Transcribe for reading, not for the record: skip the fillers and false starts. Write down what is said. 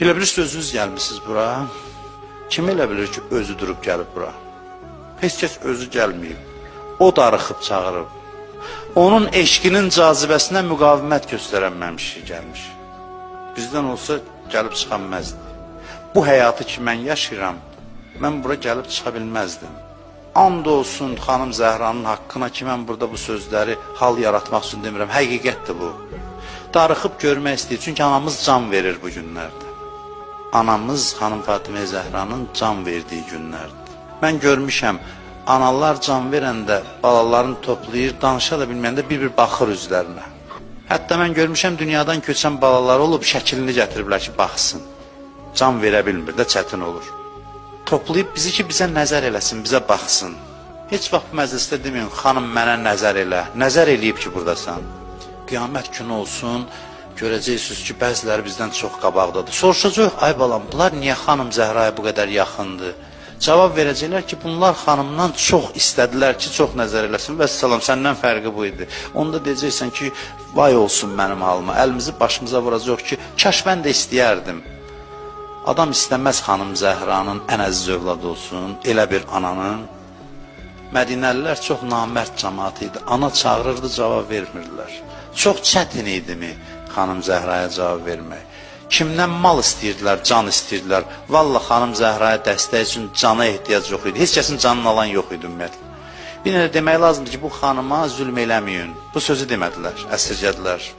Elə bilirsiniz özünüz gəlmişsiniz bura. Kim elə bilir ki özü durub gəlib bura? Heç kəs özü gəlməyib. O darıxıb çağırıb. Onun eşqinin cazibəsinə müqavimət göstərənməmiş gəlmiş. Bizdən olsa gəlib çıxa bilməzdi. Bu həyatı ki mən yaşayıram, mən bura gəlib çıxa bilməzdim. And olsun xanım Zəhranın haqqına ki mən burada bu sözləri hal yaratmaq üçün demirəm. Həqiqətdir bu. Darıxıb görmək istəyir. Çünki anamız can verir bu günlərdə. Anamız xanım Fatimə Zəhranın can verdiği günlərdir. Mən görmüşəm, analar can verəndə balalarını toplayır, danışa da bilməyəndə bir-bir baxır üzlərinə. Hətta mən görmüşəm, dünyadan köçən balalar olub, şəklini gətiriblər ki, baxsın. Can verə bilmir də, çətin olur. Toplayıb bizi ki, bizə nəzər eləsin, bizə baxsın. Heç vaxt bu məclisdə deməyin, xanım mənə nəzər elə. Nəzər eləyib ki, buradasan. Qiyamət günü olsun, görəcəksiniz ki, bəziləri bizdən çox qabaqdadır. Soruşacaq, ay balam, bunlar niyə xanım Zəhraya bu qədər yaxındır? Cavab verəcəklər ki, bunlar xanımdan çox istədilər ki, çox nəzər eləsin. Vəssalam, səndən fərqi bu idi. Onda deyəcəksən ki, vay olsun mənim halıma. Əlimizi başımıza vuracaq ki, kaş mən də istəyərdim. Adam istəməz xanım Zəhranın ən əziz övladı olsun, elə bir ananın. Mədinəlilər çox namərd cəmaat idi. Ana çağırırdı, cavab vermirdilər. Çox çətin idi mi xanım Zəhraya cavab vermək? Kimdən mal istəyirdilər, can istəyirdilər. Vallahi xanım Zəhraya dəstək üçün cana ehtiyac yox idi. Heç kəsin canını alan yox idi ümumiyyətlə. Bir də demək lazımdır ki, bu xanıma zülm eləməyin. Bu sözü demədilər, əsirgədilər.